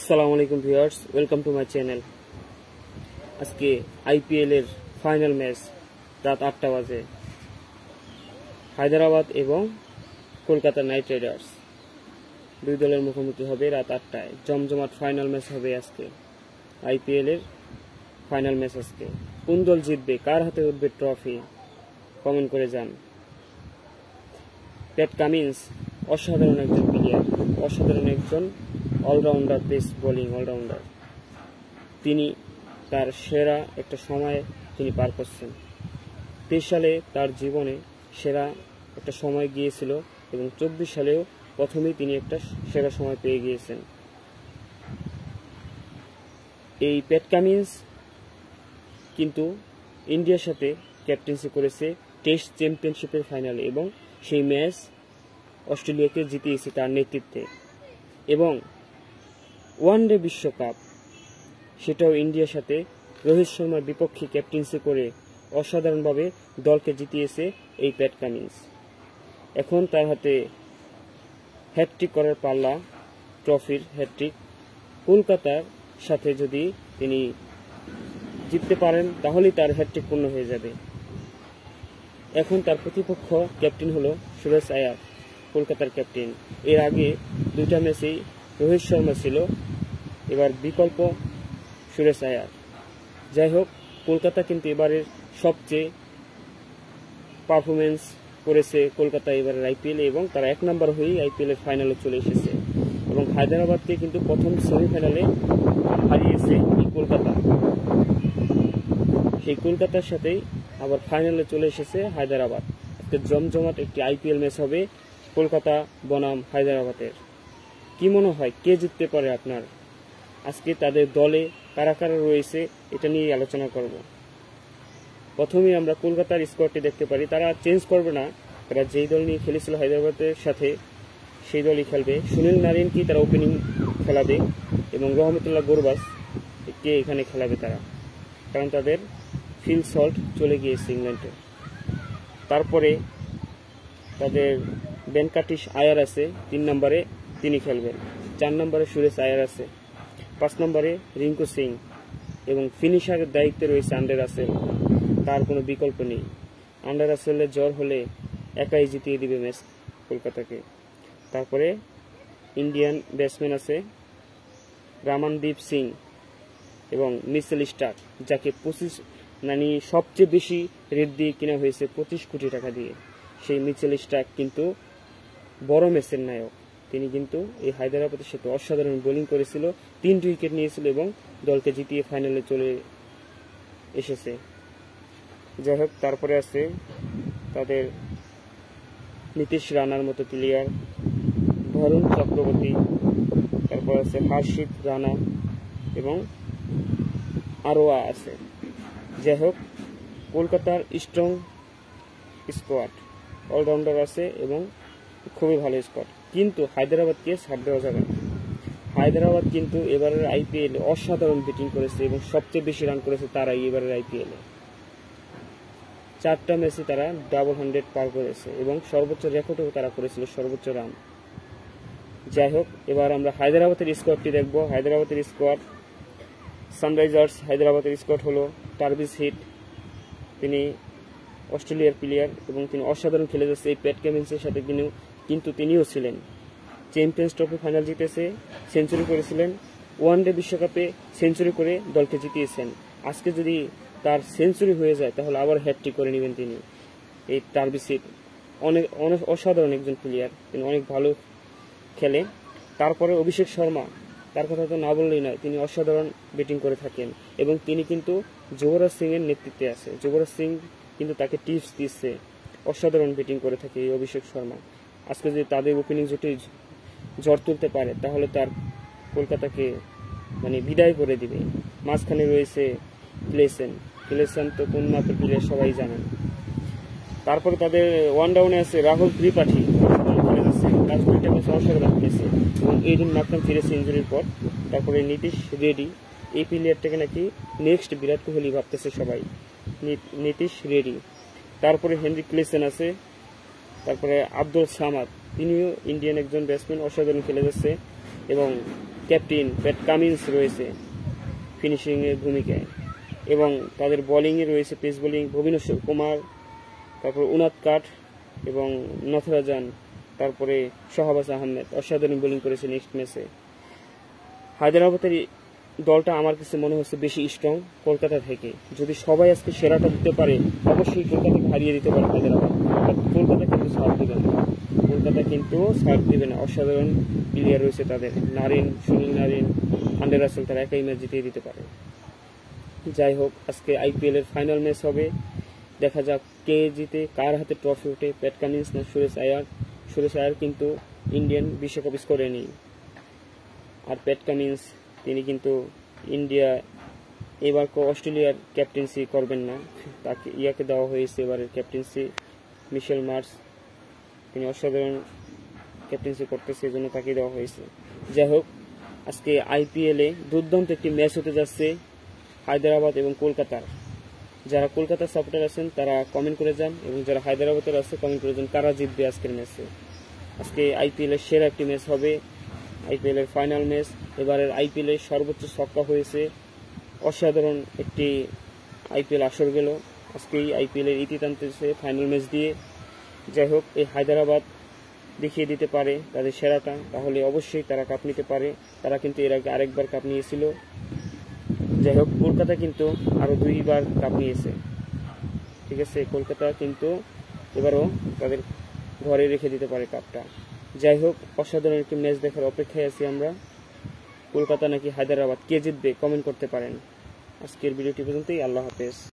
আসসালামু আলাইকুম viewers, welcome to my channel. আজকে আইপিএল এর ফাইনাল ম্যাচ রাত 8টা বাজে। হায়দ্রাবাদ এবং কলকাতা নাইট রাইডার্স দুই দলের মুখোমুখি হবে রাত 8টায়। জমজমাট ফাইনাল ম্যাচ হবে আজকে। আইপিএল এর ফাইনাল ম্যাচ আজকে। কোন দল জিতবে, কার হাতে উঠবে ট্রফি, কমেন্ট করে যান। প্যাট কামিন্স অসাধারণ একজন প্লেয়ার, অসাধারণ একজন অলরাউন্ডার, পেস বোলিং অলরাউন্ডার। তিনি তার সেরা একটা সময় তিনি পার করছেন। 23 সালে তার জীবনে সেরা একটা সময় গিয়েছিল এবং 24 সালেও প্রথমেই তিনি একটা সেরা সময় পেয়ে গিয়েছেন। এই প্যাট কামিন্স কিন্তু ইন্ডিয়ার সাথে ক্যাপ্টেন্সি করেছে টেস্ট চ্যাম্পিয়নশিপের ফাইনালে এবং সেই ম্যাচ অস্ট্রেলিয়াকে জিতিয়েছে তার নেতৃত্বে। এবং ওয়ানডে বিশ্বকাপ সেটাও ইন্ডিয়ার সাথে রোহিত শর্মার বিপক্ষে ক্যাপ্টেন্সি করে অসাধারণভাবে দলকে জিতিয়েছে এই প্যাট কামিন্স। এখন তার হাতে হ্যাটট্রিক করার পাল্লা, ট্রফির হ্যাটট্রিক। কলকাতার সাথে যদি তিনি জিততে পারেন তাহলেই তার হ্যাটট্রিক পূর্ণ হয়ে যাবে। এখন তার প্রতিপক্ষ ক্যাপ্টেন হলো সুরেশ আয়ার, কলকাতার ক্যাপ্টেন। এর আগে দুইটা ম্যাচেই রোহিত শর্মা ছিল, এবার বিকল্প সুরেশ আয়ার। যাই হোক, কলকাতা কিন্তু এবারের সবচেয়ে পারফরমেন্স করেছে কলকাতা এবারের আইপিএলে এবং তারা 1 নম্বর হয়েই আইপিএল এর ফাইনালে চলে এসেছে এবং হায়দ্রাবাদকে কিন্তু প্রথম সেমিফাইনালে হারিয়েছে এই কলকাতা। সেই কলকাতার সাথেই আবার ফাইনালে চলে এসেছে হায়দ্রাবাদ। আজকে জমজমাট একটি আইপিএল ম্যাচ হবে কলকাতা বনাম হায়দ্রাবাদের। কি মনে হয় কে জিততে পারে আপনার? আজকে তাদের দলে কারা কারা রয়েছে এটা নিয়ে আলোচনা করব। প্রথমেই আমরা কলকাতার স্কোয়াডটি দেখতে পারি। তারা চেঞ্জ করবে না, তারা যেই দল নিয়ে খেলেছিল হায়দ্রাবাদের সাথে সেই দলই খেলবে। সুনীল নারিনকে তারা ওপেনিং খেলাবে এবং রহমতুল্লাহ গুরবাজ কে এখানে খেলাবে তারা, কারণ তাদের ফিল সল্ট চলে গিয়েছে ইংল্যান্ডে। তারপরে তাদের ভেঙ্কাটেশ আয়ার আছে 3 নম্বরে, তিনি খেলবেন। 4 নম্বরে সুরেশ আয়ার আছে, 5 নম্বরে রিঙ্কু সিং এবং ফিনিশারের দায়িত্বে রয়েছে আন্ডার রাসেল। তার কোনো বিকল্প নেই। আন্ডার রাসেলের জ্বর হলে একাই জিতিয়ে দিবে ম্যাচ কলকাতাকে। তারপরে ইন্ডিয়ান ব্যাটসম্যান আছে রামানদীপ সিং এবং মিচেল স্টার্ক, যাকে সবচেয়ে বেশি রেট দিয়ে কেনা হয়েছে 25 কোটি টাকা দিয়ে। সেই মিচেল স্টার্ক কিন্তু বড় ম্যাচের নায়ক। তিনি কিন্তু এই হায়দ্রাবাদের সাথে অসাধারণ বোলিং করেছিল, 3টি উইকেট নিয়েছিল এবং দলকে জিতিয়ে ফাইনালে চলে এসেছে। যাই হোক, তারপরে আছে তাদের নীতিশ রানার মতো প্লেয়ার, বরুণ চক্রবর্তী, তারপর আছে হর্ষিত রানা এবং আরোয়া আছে। যাই হোক, কলকাতার স্ট্রং স্কোয়াড, অলরাউন্ডার আছে এবং খুবই ভালো স্কোয়াড। কিন্তু হায়দ্রাবাদকে ছাড় দেওয়া যাবে না। হায়দ্রাবাদ কিন্তু এবারের আইপিএল অসাধারণ ব্যাটিং করেছে এবং সবচেয়ে বেশি রান করেছে তারাই এবারের আইপিএলে। 4টা ম্যাচে তারা 100 পার করেছে এবং সর্বোচ্চ রেকর্ডও তারা করেছিল, সর্বোচ্চ রান। যাই হোক, এবার আমরা হায়দ্রাবাদের স্কোয়াডটি দেখব। হায়দ্রাবাদের স্কোয়াড, সানরাইজার্স হায়দ্রাবাদের স্কোয়াড হলো টার্ভিস হিট, তিনি অস্ট্রেলিয়ার প্লেয়ার এবং তিনি অসাধারণ খেলে যাচ্ছে এই প্যাট কামিন্সের সাথে। কিন্তু তিনিও ছিলেন চ্যাম্পিয়ন্স ট্রফি ফাইনাল জিতেছে, সেঞ্চুরি করেছিলেন, ওয়ানডে বিশ্বকাপে সেঞ্চুরি করে দলকে জিতিয়েছেন। আজকে যদি তার সেঞ্চুরি হয়ে যায় তাহলে আবার হ্যাটট্রিক করে নেবেন তিনি। এই টার্ভিস হিট অনেক অসাধারণ একজন প্লেয়ার, তিনি অনেক ভালো খেলে। তারপরে অভিষেক শর্মা, তার কথা তো না বললেই নয়, তিনি অসাধারণ ব্যাটিং করে থাকেন এবং তিনি কিন্তু যুবরাজ সিং এর নেতৃত্বে আছে। যুবরাজ সিং কিন্তু তাকে টিপস দিচ্ছে, অসাধারণ ব্যাটিং করে থাকে এই অভিষেক শর্মা। আজকে যদি তাদের ওপেনিং জুটি ঝড় তুলতে পারে তাহলে তার কলকাতাকে বিদায় করে দিবে। মাঝখানে রয়েছে ক্লেসেন তো কোন মাপের প্লেয়ার সবাই জানেন। তারপরে তাদের ওয়ান ডাউনে আছে রাহুল ত্রিপাঠী, অসাধারণ খেলেছে এবং এইদিন মাত্র ফিরেছে ইঞ্জুরির পর। তারপরে নীতিশ রেডি, এই প্লেয়ারটাকে নাকি নেক্সট বিরাট কোহলি ভাবতেছে সবাই, নীতিশ রেডি। তারপরে হেনরি ক্লেসেন আছে, তারপরে আব্দুল সামাদ, তিনিও ইন্ডিয়ান একজন ব্যাটসম্যান, অসাধারণ খেলে যাচ্ছে এবং ক্যাপ্টেন প্যাট কামিন্স রয়েছে ফিনিশিংয়ের ভূমিকায়, এবং তাদের বোলিংয়ে রয়েছে পেস বোলিং ভুবনেশ্বর কুমার, তারপর উনাদ কাট এবং নথরাজান, তারপরে শাহবাজ আহমেদ অসাধারণ বোলিং করেছে নেক্সট ম্যাচে। হায়দ্রাবাদের দলটা আমার কাছে মনে হচ্ছে বেশি স্ট্রং কলকাতা থেকে। যদি সবাই আজকে সেরাটা দিতে পারে অবশ্যই কলকাতাকে হারিয়ে দিতে পারে হায়দ্রাবাদ। কলকাতা কিন্তু ছাড় দেবে না, কলকাতা কিন্তু ছাড় দেবে না। অসাধারণ প্লেয়ার রয়েছে তাদের, নারিন, সুনীল নারিন, আন্ডে রাসেল, তারা একাই ম্যাচ জিতিয়ে দিতে পারে। যাই হোক, আজকে আইপিএল এর ফাইনাল ম্যাচ হবে, দেখা যাক কে জিতে, কার হাতে ট্রফি ওঠে, প্যাট কামিন্স না সুরেশ আয়ার। সুরেশ আয়ার কিন্তু ইন্ডিয়ান বিশ্বকাপ করেনি, আর প্যাট কামিন্স তিনি কিন্তু ইন্ডিয়া এবার অস্ট্রেলিয়ার ক্যাপ্টেন্সি করবেন না, তাকে ইয়াকে দেওয়া হয়েছে এবারের ক্যাপ্টেন্সি, মিশেল মার্স, তিনি অসাধারণ ক্যাপ্টেন্সি করতেছে, এই জন্য তাকে দেওয়া হয়েছে। যাই হোক, আজকে আইপিএলে দুর্দান্ত একটি ম্যাচ হতে যাচ্ছে হায়দ্রাবাদ এবং কলকাতার। যারা কলকাতার সাপোর্টার আছেন তারা কমেন্ট করে যান, এবং যারা হায়দ্রাবাদের আছে কমেন্ট করে যান কারা জিতবে আজকের ম্যাচে। আজকে আইপিএল এর সেরা একটি ম্যাচ হবে, আইপিএল এর ফাইনাল ম্যাচ। এবারের আইপিএল এর সর্বোচ্চ ছক্কা হয়েছে, অসাধারণ একটি আইপিএল আসর গেল। আজকেই আইপিএল এর ইতি টানতেছে ফাইনাল ম্যাচ দিয়ে। যাই হোক, এই হায়দ্রাবাদ দেখিয়ে দিতে পারে তাদের সেরাটা, তাহলে অবশ্যই তারা কাপ নিতে পারে। তারা কিন্তু এর আগে আরেকবার কাপ নিয়েছিল। যাই হোক, কলকাতা কিন্তু আরো 2বার কাপ নিয়েছে, ঠিক আছে। কলকাতা কিন্তু এবারও তাদের ঘরে রেখে দিতে পারে কাপটা। যাই হোক, অসাধারণ একটি ম্যাচ দেখার অপেক্ষায় আছি আমরা। কলকাতা নাকি হায়দ্রাবাদ, কে জিতবে কমেন্ট করতে পারেন। আজকের ভিডিওটি পর্যন্তই, আল্লাহ হাফেজ।